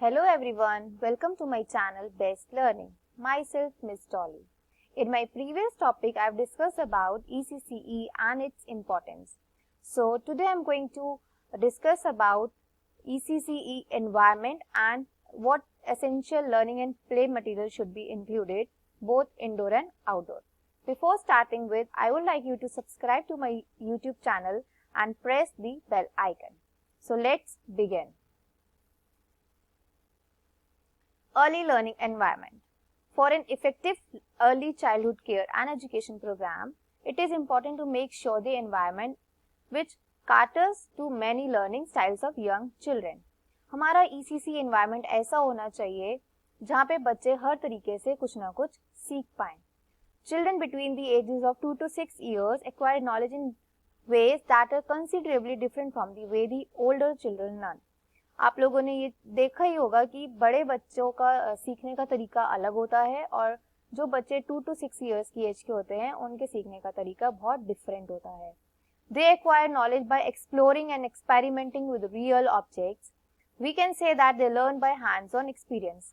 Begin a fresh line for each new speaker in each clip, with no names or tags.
Hello everyone, welcome to my channel Best Learning. Myself Miss Dolly. In my previous topic, I have discussed about ECCE and its importance. So today I am going to discuss about ECCE environment and what essential learning and play material should be included, both indoor and outdoor. Before starting with, I would like you to subscribe to my YouTube channel and press the bell icon. So let's begin. Early learning environment. For an effective early childhood care and education program, it is important to make sure the environment which caters to many learning styles of young children. हमारा ECC environment ऐसा होना चाहिए जहाँ पे बच्चे हर तरीके से कुछ ना कुछ सीख पाएं. Children between the ages of 2 to 6 years acquire knowledge in ways that are considerably different from the way the older children learn. आप लोगों ने ये देखा ही होगा कि बड़े बच्चों का सीखने का तरीका अलग होता है और जो बच्चे 2 to 6 इयर्स की एज के होते हैं उनके सीखने का तरीका बहुत डिफरेंट होता है. They acquire knowledge by exploring and experimenting with real objects. We can say that they learn by hands-on experience.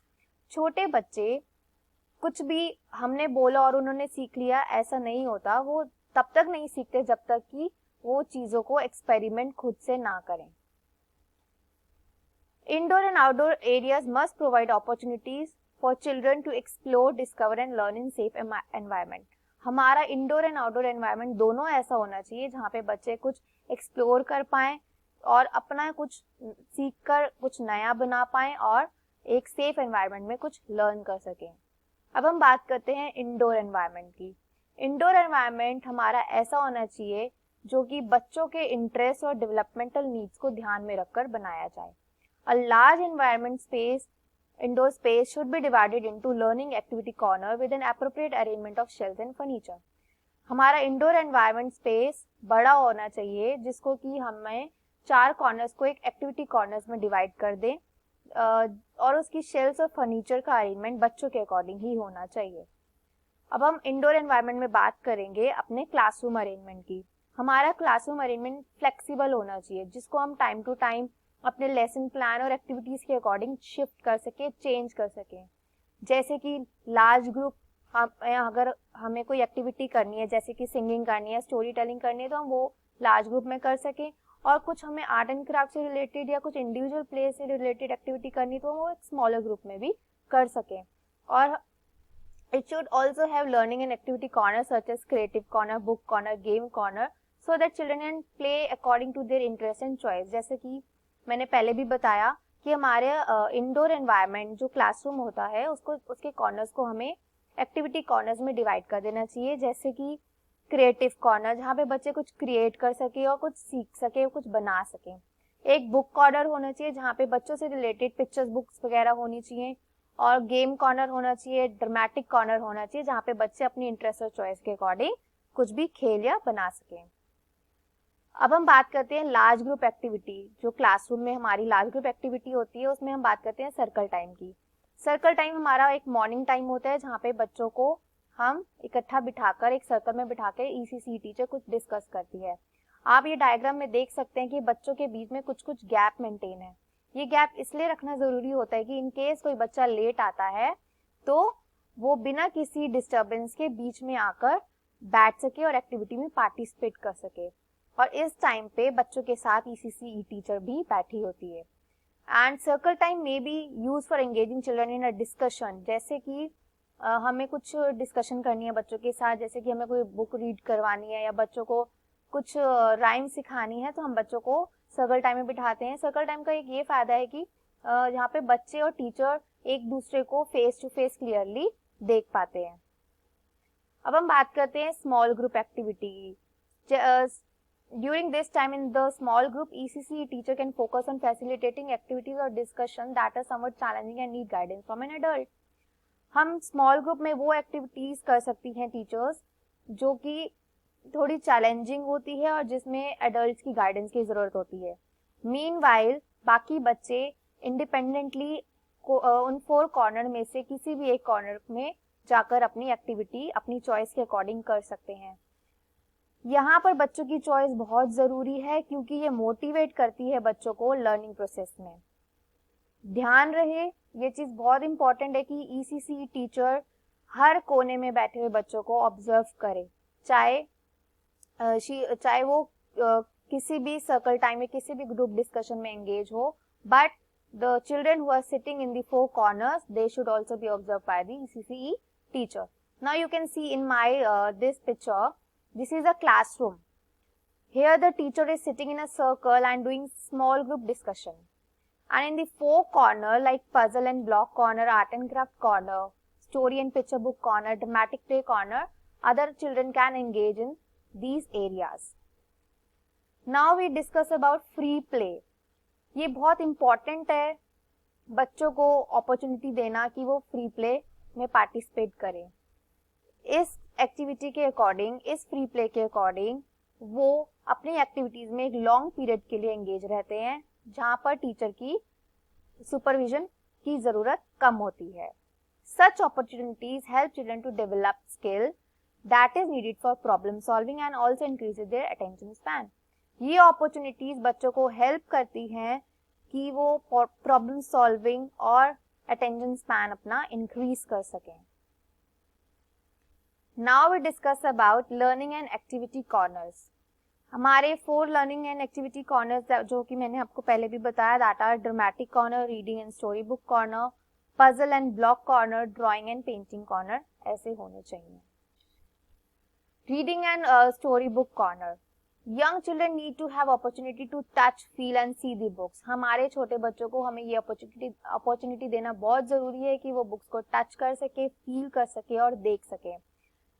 छोटे बच्चे कुछ भी हमने बोला और उन्होंने सीख लिया ऐसा नहीं होता. वो तब तक नहीं सीखते जब तक कि वो चीज़ों को एक्सपेरिमेंट खुद से ना करें. Indoor and outdoor areas must provide opportunities for children to explore, discover and learn in safe environment. हमारा इंडोर एंड आउटडोर एनवायरनमेंट दोनों ऐसा होना चाहिए जहाँ पे बच्चे कुछ एक्सप्लोर कर पाएं और अपना कुछ सीख कर कुछ नया बना पाएं और एक सेफ एनवायरनमेंट में कुछ लर्न कर सकें. अब हम बात करते हैं इंडोर एनवायरनमेंट की. इंडोर एनवायरनमेंट हमारा ऐसा होना चाहिए जो कि बच्चों के इंटरेस्ट और डेवलपमेंटल नीड्स को ध्यान में रखकर बनाया जाए. A large environment space, indoor space should be divided into learning activity corner with an appropriate arrangement of shelves and furniture. हमारा इंडोर एनवायरनमेंट स्पेस बड़ा होना चाहिए जिसको कि हमें 4 कॉर्नर्स को एक एक्टिविटी कॉर्नर्स में डिवाइड कर दें और उसकी शेल्फ्स और फर्नीचर का अरेंजमेंट बच्चों के अकॉर्डिंग ही होना चाहिए. अब हम इंडोर एनवायरनमेंट में बात करेंगे अपने क्लासरूम अरेंजमेंट की. हमारा क्लासरूम अरेंजमेंट फ्लेक्सिबल होना चाहिए जिसको हम टाइम टू टाइम अपने लेसन प्लान और एक्टिविटीज के अकॉर्डिंग शिफ्ट कर सके, चेंज कर सके. जैसे कि लार्ज ग्रुप अगर हमें कोई एक्टिविटी करनी है जैसे कि सिंगिंग करनी है, स्टोरी टेलिंग करनी है तो हम वो लार्ज ग्रुप में कर सकें और कुछ हमें आर्ट एंड क्राफ्ट से रिलेटेड या कुछ इंडिविजुअल प्ले से रिलेटेड एक्टिविटी करनी तो हम वो एक स्मॉलर ग्रुप में भी कर सकें. और it should also have learning and activity corner such as creative corner, book corner, game corner so that children can play according to their interest and choice. जैसे कि मैंने पहले भी बताया कि हमारे इंडोर एनवायरनमेंट जो क्लासरूम होता है उसको उसके कॉर्नर्स को हमें एक्टिविटी कॉर्नर्स में डिवाइड कर देना चाहिए. जैसे कि क्रिएटिव कॉर्नर जहाँ पे बच्चे कुछ क्रिएट कर सके और कुछ सीख सके, कुछ बना सके. एक बुक कॉर्नर होना चाहिए जहाँ पे बच्चों से रिलेटेड पिक्चर्स, बुक्स वगैरह होनी चाहिए. और गेम कॉर्नर होना चाहिए, ड्रामेटिक कॉर्नर होना चाहिए जहाँ पे बच्चे अपनी इंटरेस्ट और चॉइस के अकॉर्डिंग कुछ भी खेल या बना सकें. अब हम बात करते हैं लार्ज ग्रुप एक्टिविटी. जो क्लासरूम में हमारी लार्ज ग्रुप एक्टिविटी होती है उसमें हम बात करते हैं सर्कल टाइम की. सर्कल टाइम हमारा एक मॉर्निंग टाइम होता है जहाँ पे बच्चों को हम इकट्ठा बिठाकर एक सर्कल में बिठाकर ECC टीचर कुछ डिस्कस करती है. आप ये डायग्राम में देख सकते हैं कि बच्चों के बीच में कुछ कुछ गैप मेंटेन है. ये गैप इसलिए रखना जरूरी होता है कि इन केस कोई बच्चा लेट आता है तो वो बिना किसी डिस्टर्बेंस के बीच में आकर बैठ सके और एक्टिविटी में पार्टिसिपेट कर सके. और इस टाइम पे बच्चों के साथ ECCE टीचर भी बैठी होती है. And circle time may be use for engaging children in a discussion. जैसे कि हमें कुछ डिस्कशन करनी है बच्चों के साथ, जैसे कि हमें कोई बुक रीड करवानी है या बच्चों को कुछ राइम सिखानी है तो हम बच्चों को सर्कल टाइम में बिठाते हैं. सर्कल टाइम का एक ये फायदा है कि यहाँ पे बच्चे और टीचर एक दूसरे को फेस टू फेस क्लियरली देख पाते हैं. अब हम बात करते हैं small group activity. During this time in the small group, ECCE teacher can focus on facilitating activities or discussion that are somewhat challenging and need guidance from an adult. हम small group में वो activities कर सकती हैं teachers जो कि थोड़ी challenging होती है और जिसमें एडल्ट्स की गाइडेंस की जरूरत होती है. मीनवाइल बाकी बच्चे इंडिपेंडेंटली उन 4 कॉर्नर में से किसी भी एक कॉर्नर में जाकर अपनी एक्टिविटी अपनी चॉइस के अकॉर्डिंग कर सकते हैं. यहाँ पर बच्चों की चॉइस बहुत ज़रूरी है क्योंकि ये मोटिवेट करती है बच्चों को लर्निंग प्रोसेस में. ध्यान रहे, ये चीज बहुत इंपॉर्टेंट है कि ECC टीचर हर कोने में बैठे हुए बच्चों को ऑब्जर्व करे, चाहे वो किसी भी सर्कल टाइम में किसी भी ग्रुप डिस्कशन में एंगेज हो, but the children who are sitting in the four corners they should also be observe by the ECCE teacher. Now you can see in my this picture, this is a classroom. Here the teacher is sitting in a circle and doing small group discussion. And in the four corner like puzzle and block corner, art and craft corner, story and picture book corner, dramatic play corner, other children can engage in these areas. Now we discuss about free play. ये बहुत important है बच्चों को opportunity देना कि वो free play में participate करें. इस एक्टिविटी के अकॉर्डिंग, इस फ्री प्ले के अकॉर्डिंग वो अपनी एक्टिविटीज में एक लॉन्ग पीरियड के लिए एंगेज रहते हैं, जहां पर टीचर की सुपरविजन की जरूरत कम होती है. Such opportunities help children to develop skill that is needed for problem solving and also increases their attention span. ये अपॉर्चुनिटीज बच्चों को हेल्प करती हैं कि वो प्रॉब्लम सॉल्विंग और अटेंशन स्पैन अपना इंक्रीज कर सकें. Now we discuss about learning and activity corners. हमारे 4 लर्निंग एंड एक्टिविटी कॉर्नर्स जो कि मैंने आपको पहले भी बताया, that are dramatic corner, reading and story book corner, puzzle and block corner, drawing and painting corner, ऐसे होने चाहिए. Reading and story book corner. Young children need to have opportunity to touch, feel and see the books. हमारे छोटे बच्चों को हमें ये opportunity देना बहुत जरूरी है कि वो बुक्स को टच कर सके, फील कर सके और देख सके.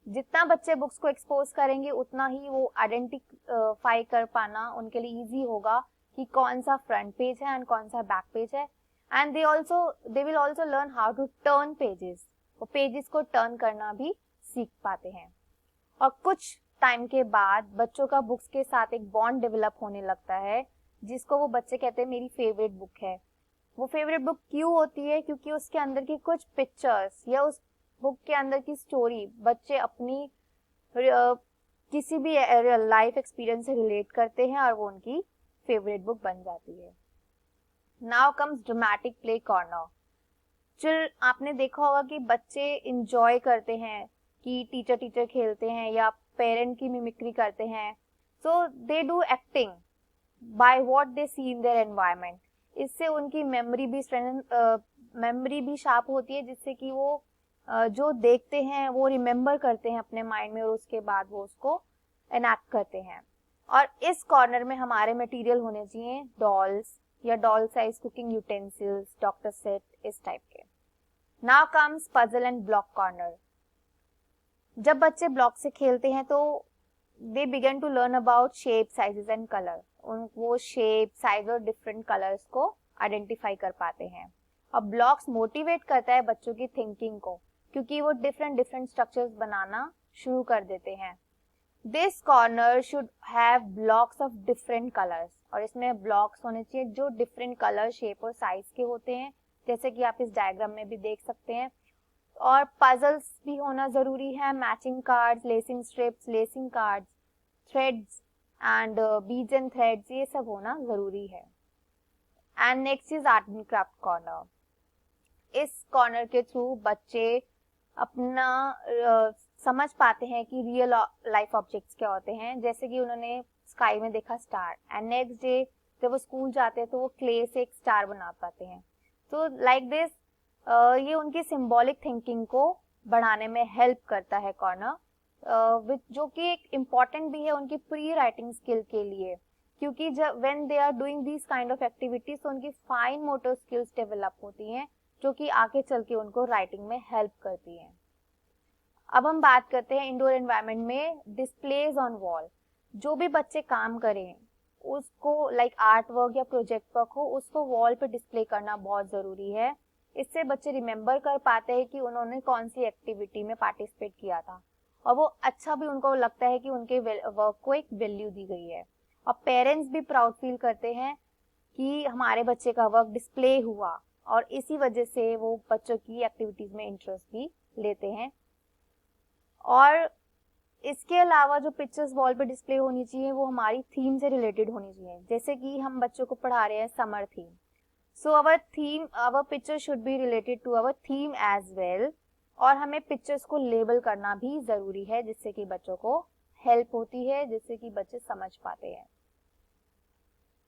जितना बच्चे बुक्स को एक्सपोज करेंगे उतना ही वो आइडेंटिफाई कर पाना उनके लिए इजी होगा कि कौन सा फ्रंट पेज है एंड कौन सा बैक पेज है. And they will also learn how to turn pages. वो पेजेस को टर्न करना भी सीख पाते हैं. और कुछ टाइम के बाद बच्चों का बुक्स के साथ एक बॉन्ड डेवलप होने लगता है, जिसको वो बच्चे कहते हैं मेरी फेवरेट बुक है. वो फेवरेट बुक क्यों होती है? क्योंकि उसके अंदर की कुछ पिक्चर्स या उस बुक के अंदर की स्टोरी बच्चे अपनी किसी भी लाइफ एक्सपीरियंस से रिलेट करते हैं और वो उनकी फेवरेट बुक बन जाती है. Now comes dramatic play corner. आपने देखा होगा कि बच्चे इंजॉय करते हैं कि टीचर खेलते हैं या पेरेंट की मिमिक्री करते हैं. So they do acting by what they see in their environment. इससे उनकी मेमोरी भी शार्प होती है, जिससे कि वो जो देखते हैं वो रिमेम्बर करते हैं अपने माइंड में और उसके बाद वो उसको एनैक्ट करते हैं. और इस कॉर्नर में हमारे मटेरियल होने चाहिए डॉल्स या doll size cooking utensils, doctor set, इस टाइप के. Now comes puzzle and block corner. जब बच्चे ब्लॉक से खेलते हैं तो they begin to learn about shape, sizes and colour. वो शेप, साइज और डिफरेंट कलर्स को आइडेंटिफाई कर पाते हैं. और ब्लॉक्स मोटिवेट करता है बच्चों की थिंकिंग को, क्योंकि वो डिफरेंट स्ट्रक्चर्स बनाना शुरू कर देते हैं. This corner should have blocks of different colours. और इसमें ब्लॉक्स होने चाहिए जो डिफरेंट कलर, शेप और साइज के होते हैं, जैसे कि आप इस डायग्राम में भी देख सकते हैं. और पजल्स भी होना जरूरी है, matching cards, lacing strips, lacing cards, threads and beads and threads, ये सब होना जरूरी है. And next is art and craft corner. इस कॉर्नर के थ्रू बच्चे अपना समझ पाते हैं कि रियल लाइफ ऑब्जेक्ट्स क्या होते हैं. जैसे कि उन्होंने स्काई में देखा स्टार, एंड नेक्स्ट डे जब वो स्कूल जाते हैं तो वो क्ले से एक स्टार बना पाते हैं. तो लाइक दिस ये उनकी सिंबॉलिक थिंकिंग को बढ़ाने में हेल्प करता है कॉर्नर, जो कि एक इम्पॉर्टेंट भी है उनकी प्री राइटिंग स्किल के लिए, क्योंकि जब when they are doing this kind of activities तो उनकी फाइन मोटर स्किल्स डेवलप होती हैं, जो कि आगे चल के उनको राइटिंग में हेल्प करती हैं. अब हम बात करते हैं इंडोर एनवायरनमेंट में डिस्प्लेज ऑन वॉल. जो भी बच्चे काम करें उसको लाइक आर्ट वर्क या प्रोजेक्ट वर्क हो, उसको वॉल पे डिस्प्ले करना बहुत जरूरी है. इससे बच्चे रिमेम्बर कर पाते हैं कि उन्होंने कौन सी एक्टिविटी में पार्टिसिपेट किया था, और वो अच्छा भी उनको लगता है कि उनके वर्क को एक वैल्यू दी गई है. और पेरेंट्स भी प्राउड फील करते हैं कि हमारे बच्चे का वर्क डिस्प्ले हुआ, और इसी वजह से वो बच्चों की एक्टिविटीज में इंटरेस्ट भी लेते हैं. और इसके अलावा जो पिक्चर्स वॉल पे डिस्प्ले होनी चाहिए वो हमारी थीम से रिलेटेड होनी चाहिए. जैसे कि हम बच्चों को पढ़ा रहे हैं summer theme, so our picture should be related to our theme as well, और हमें पिक्चर्स को लेबल करना भी जरूरी है जिससे कि बच्चों को हेल्प होती है, जिससे कि बच्चे समझ पाते हैं।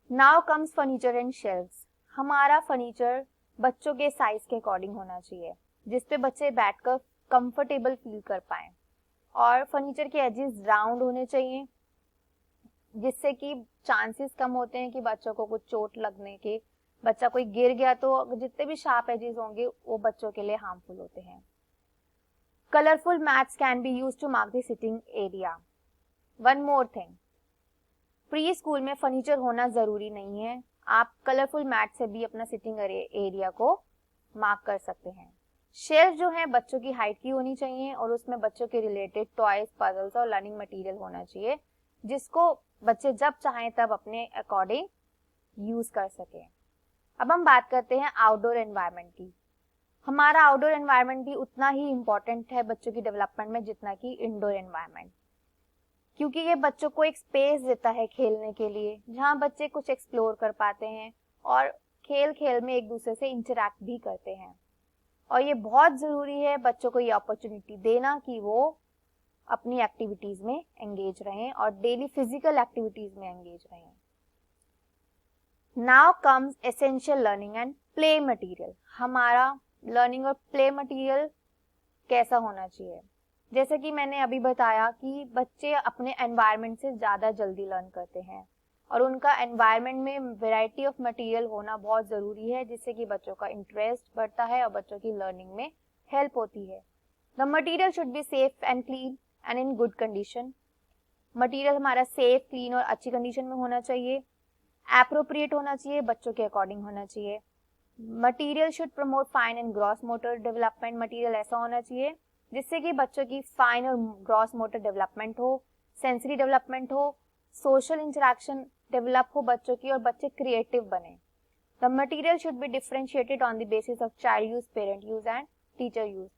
Now comes furniture and shelves. हमारा फर्नीचर बच्चों के साइज के अकॉर्डिंग होना चाहिए, जिसपे बच्चे बैठकर कंफर्टेबल फील कर पाए, और फर्नीचर के एजेस राउंड होने चाहिए जिससे कि चांसेस कम होते हैं कि बच्चों को कुछ चोट लगने के, बच्चा कोई गिर गया तो जितने भी शार्प एजेस होंगे वो बच्चों के लिए हार्मफुल होते हैं। Colourful mats can be used to mark the sitting area. One more thing, pre school में फर्नीचर होना जरूरी नहीं है, आप कलरफुल मैट से भी अपना सिटिंग एरिया को मार्क कर सकते हैं। शेल्फ जो है बच्चों की हाइट की होनी चाहिए और उसमें बच्चों के रिलेटेड टॉयज, पजल्स और लर्निंग मटेरियल होना चाहिए जिसको बच्चे जब चाहें तब अपने अकॉर्डिंग यूज कर सकें। अब हम बात करते हैं आउटडोर एनवायरनमेंट की। हमारा आउटडोर एनवायरनमेंट भी उतना ही इम्पोर्टेंट है बच्चों की डेवलपमेंट में जितना कि इंडोर एनवायरनमेंट, क्योंकि ये बच्चों को एक स्पेस देता है खेलने के लिए जहाँ बच्चे कुछ एक्सप्लोर कर पाते हैं और खेल खेल में एक दूसरे से इंटरैक्ट भी करते हैं। और ये बहुत जरूरी है बच्चों को ये अपॉर्चुनिटी देना कि वो अपनी एक्टिविटीज में एंगेज रहें और डेली फिजिकल एक्टिविटीज में एंगेज रहें। Now comes essential learning and play material. हमारा लर्निंग और प्ले मटेरियल कैसा होना चाहिए? जैसे कि मैंने अभी बताया कि बच्चे अपने एनवायरनमेंट से ज़्यादा जल्दी लर्न करते हैं और उनका एनवायरनमेंट में वैरायटी ऑफ मटेरियल होना बहुत ज़रूरी है जिससे कि बच्चों का इंटरेस्ट बढ़ता है और बच्चों की लर्निंग में हेल्प होती है। The material should be safe and clean and in good condition. Material हमारा सेफ, क्लीन और अच्छी कंडीशन में होना चाहिए, एप्रोप्रिएट होना चाहिए, बच्चों के अकॉर्डिंग होना चाहिए। Material should promote fine and gross motor development. Material ऐसा होना चाहिए जिससे कि बच्चों की फाइन और ग्रॉस मोटर डेवलपमेंट हो, सेंसरी डेवलपमेंट हो, सोशल इंटरेक्शन डेवलप हो बच्चों की और बच्चे क्रिएटिव बने। The material should be differentiated on the basis of child use, parent use and teacher use.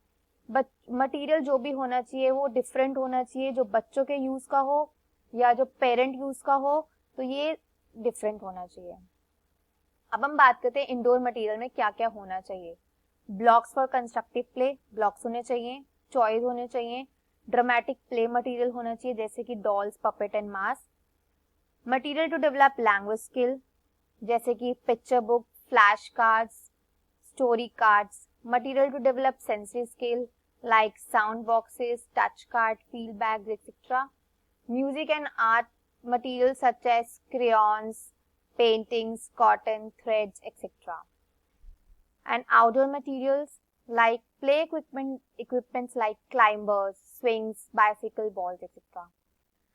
Material जो भी होना चाहिए वो डिफरेंट होना चाहिए, जो बच्चों के यूज का हो या जो पेरेंट यूज का हो, तो ये डिफरेंट होना चाहिए। अब हम बात करते हैं इंडोर मटेरियल में क्या क्या होना चाहिए। Blocks for constructive play, blocks होने चाहिए, टॉयज होने चाहिए, ड्रामेटिक प्ले मटेरियल होना चाहिए जैसे कि dolls, puppet and mask. Material to develop language skill जैसे कि picture book, flash cards, story cards. Material to develop sensory skill like sound boxes, touch card, field bags, etc. Music and art materials such as crayons, paintings, cotton, threads, etc. And outdoor materials like play equipments like climbers, swings, bicycle balls, etc.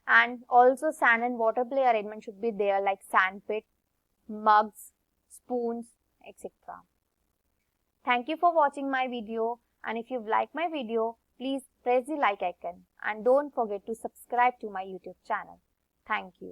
And also sand and water play arrangement should be there like sand pit, mugs, spoons, etc. Thank you for watching my video. And if you've liked my video, please press the like icon and don't forget to subscribe to my YouTube channel. Thank you.